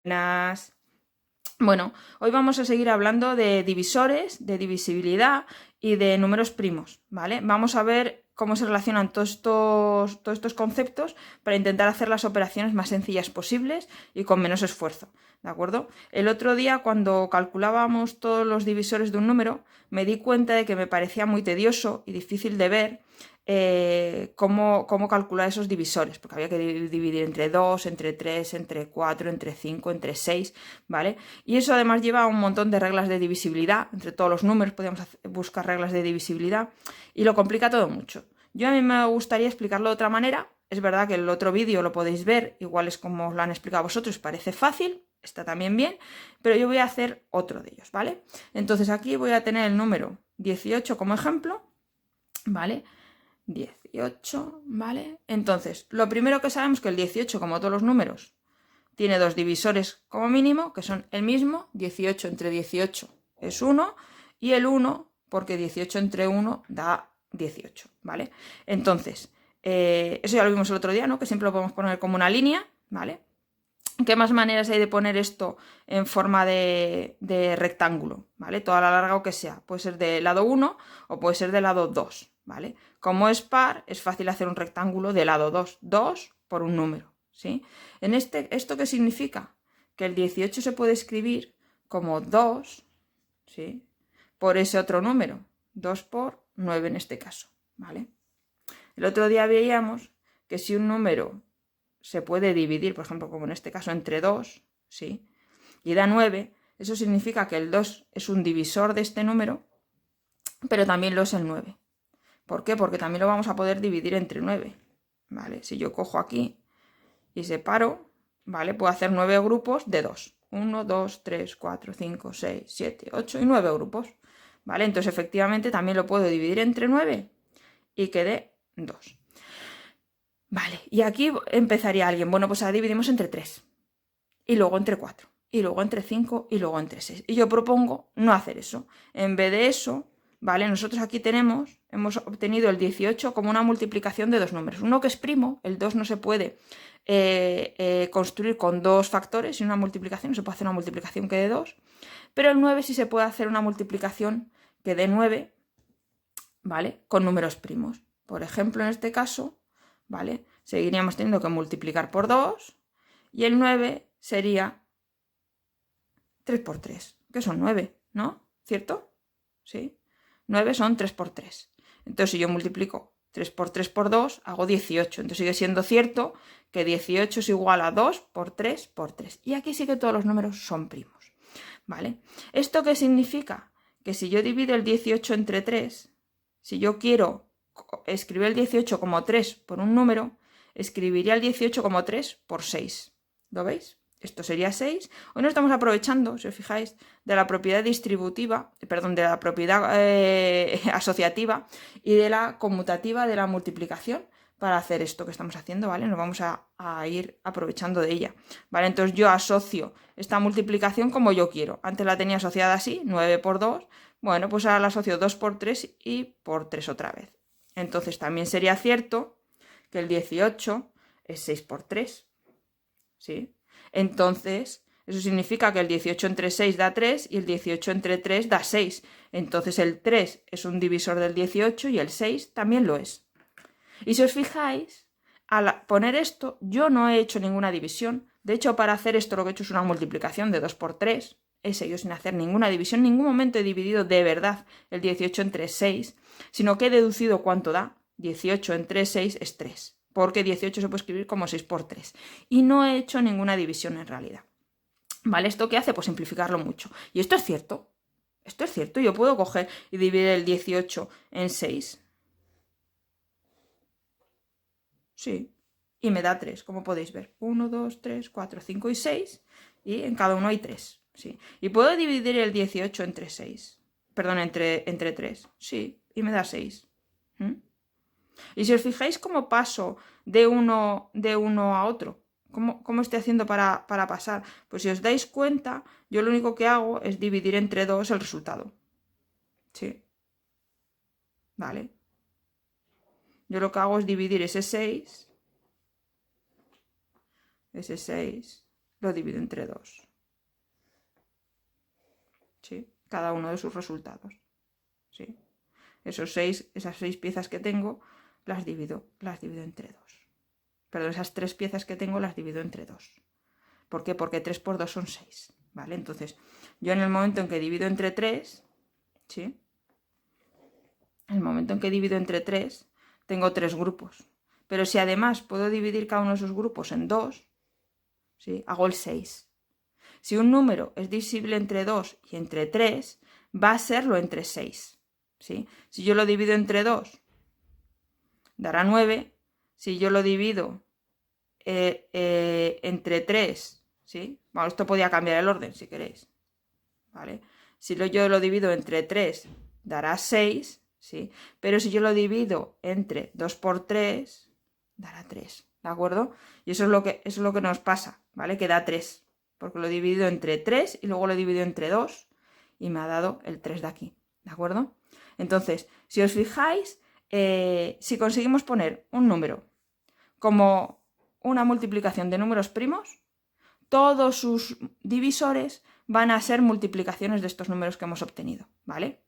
Buenas. Bueno, hoy vamos a seguir hablando de divisores, de divisibilidad y de números primos, ¿vale? Vamos a ver cómo se relacionan todos estos conceptos para intentar hacer las operaciones más sencillas posibles y con menos esfuerzo, ¿de acuerdo? El otro día, cuando calculábamos todos los divisores de un número, me di cuenta de que me parecía muy tedioso y difícil de ver cómo calcular esos divisores, porque había que dividir entre 2, entre 3, entre 4, entre 5, entre 6, ¿vale? Y eso además lleva un montón de reglas de divisibilidad, entre todos los números podemos buscar reglas de divisibilidad y lo complica todo mucho. Yo a mí me gustaría explicarlo de otra manera, es verdad que el otro vídeo lo podéis ver, igual es como os lo han explicado a vosotros, parece fácil, está también bien, pero yo voy a hacer otro de ellos, ¿vale? Entonces aquí voy a tener el número 18 como ejemplo, ¿vale? 18, ¿vale? Entonces, lo primero que sabemos es que el 18, como todos los números, tiene dos divisores como mínimo, que son el mismo, 18 entre 18 es 1, y el 1, porque 18 entre 1 da 18, ¿vale? Entonces, eso ya lo vimos el otro día, ¿no? Que siempre lo podemos poner como una línea, ¿vale? ¿Qué más maneras hay de poner esto en forma de rectángulo? ¿Vale? Toda la larga o que sea. Puede ser del lado 1 o puede ser del lado 2, ¿vale? Como es par, es fácil hacer un rectángulo del lado 2. 2 por un número, ¿sí? ¿Esto qué significa? Que el 18 se puede escribir como 2, ¿sí? Por ese otro número. 2 por 9 en este caso, ¿vale? El otro día veíamos que si un número se puede dividir, por ejemplo, como en este caso, entre 2, ¿sí? Y da 9, eso significa que el 2 es un divisor de este número, pero también lo es el 9. ¿Por qué? Porque también lo vamos a poder dividir entre 9, ¿vale? Si yo cojo aquí y separo, ¿vale? Puedo hacer 9 grupos de 2. 1, 2, 3, 4, 5, 6, 7, 8 y 9 grupos, ¿vale? Entonces, efectivamente, también lo puedo dividir entre 9 y que dé 2. Vale, y aquí empezaría alguien, bueno, pues ahora dividimos entre 3, y luego entre 4, y luego entre 5, y luego entre 6. Y yo propongo no hacer eso. En vez de eso, ¿vale? Nosotros aquí hemos obtenido el 18 como una multiplicación de dos números. Uno que es primo, el 2 no se puede construir con dos factores, y una multiplicación, no se puede hacer una multiplicación que dé 2, pero el 9 sí se puede hacer una multiplicación que dé 9, ¿vale? Con números primos. Por ejemplo, en este caso, ¿vale? Seguiríamos teniendo que multiplicar por 2 y el 9 sería 3 por 3, que son 9, ¿no? ¿Cierto? ¿Sí? 9 son 3 por 3. Entonces, si yo multiplico 3 por 3 por 2, hago 18. Entonces sigue siendo cierto que 18 es igual a 2 por 3 por 3. Y aquí sí que todos los números son primos, ¿vale? ¿Esto qué significa? Que si yo divido el 18 entre 3, si yo quiero escribir el 18 como 3 por un número, escribiría el 18 como 3 por 6. ¿Lo veis? Esto sería 6. Hoy no estamos aprovechando, si os fijáis, de la propiedad distributiva, perdón, de la propiedad asociativa y de la conmutativa de la multiplicación para hacer esto que estamos haciendo, ¿vale? Nos vamos a ir aprovechando de ella, ¿vale? Entonces yo asocio esta multiplicación como yo quiero. Antes la tenía asociada así, 9 por 2. Bueno, pues ahora la asocio 2 por 3 y por 3 otra vez. Entonces también sería cierto que el 18 es 6 por 3, ¿sí? Entonces, eso significa que el 18 entre 6 da 3 y el 18 entre 3 da 6. Entonces el 3 es un divisor del 18 y el 6 también lo es. Y si os fijáis, al poner esto, yo no he hecho ninguna división. De hecho, para hacer esto lo que he hecho es una multiplicación de 2 por 3. He seguido sin hacer ninguna división. En ningún momento he dividido de verdad el 18 entre 6, sino que he deducido cuánto da. 18 entre 6 es 3, porque 18 se puede escribir como 6 por 3. Y no he hecho ninguna división en realidad. ¿Vale? ¿Esto qué hace? Pues simplificarlo mucho. Y esto es cierto. Esto es cierto. Yo puedo coger y dividir el 18 en 6. Sí. Y me da 3, como podéis ver. 1, 2, 3, 4, 5 y 6. Y en cada uno hay 3. Sí. Y puedo dividir el 18 entre 6. Perdón, entre 3. Sí. Y me da 6. ¿Mm? Y si os fijáis cómo paso de uno a otro, cómo estoy haciendo para pasar, pues si os dais cuenta, yo lo único que hago es dividir entre 2 el resultado. Sí. ¿Vale? Yo lo que hago es dividir ese 6 lo divido entre 2. ¿Sí? Cada uno de sus resultados. ¿Sí? Esas 6 piezas que tengo las divido entre 2. Perdón, esas 3 piezas que tengo las divido entre 2. ¿Por qué? Porque 3 por 2 son 6. ¿Vale? Entonces, yo en el momento en que divido entre 3, ¿sí? En el momento en que divido entre 3, tengo 3 grupos. Pero si además puedo dividir cada uno de esos grupos en 2, ¿sí? Hago el 6. Si un número es divisible entre 2 y entre 3, va a serlo entre 6. ¿Sí? Si yo lo divido entre 2, dará 9. Si yo lo divido entre 3, ¿sí? Bueno, esto podía cambiar el orden si queréis. ¿Vale? Si yo lo divido entre 3, dará 6, ¿sí? Pero si yo lo divido entre 2 por 3, dará 3, ¿de acuerdo? Y eso es lo que nos pasa, ¿vale? Que da 3, porque lo he dividido entre 3 y luego lo he dividido entre 2 y me ha dado el 3 de aquí, ¿de acuerdo? Entonces, si os fijáis, si conseguimos poner un número como una multiplicación de números primos, todos sus divisores van a ser multiplicaciones de estos números que hemos obtenido, ¿vale?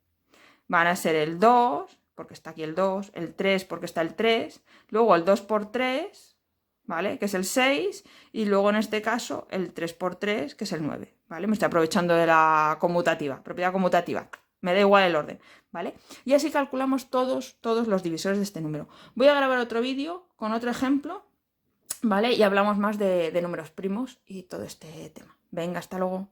Van a ser el 2, porque está aquí el 2, el 3 porque está el 3, luego el 2 por 3, ¿vale? Que es el 6, y luego en este caso el 3 por 3, que es el 9, ¿vale? Me estoy aprovechando de la conmutativa, propiedad conmutativa. Me da igual el orden, ¿vale? Y así calculamos todos los divisores de este número. Voy a grabar otro vídeo con otro ejemplo, ¿vale? Y hablamos más de números primos y todo este tema. Venga, hasta luego.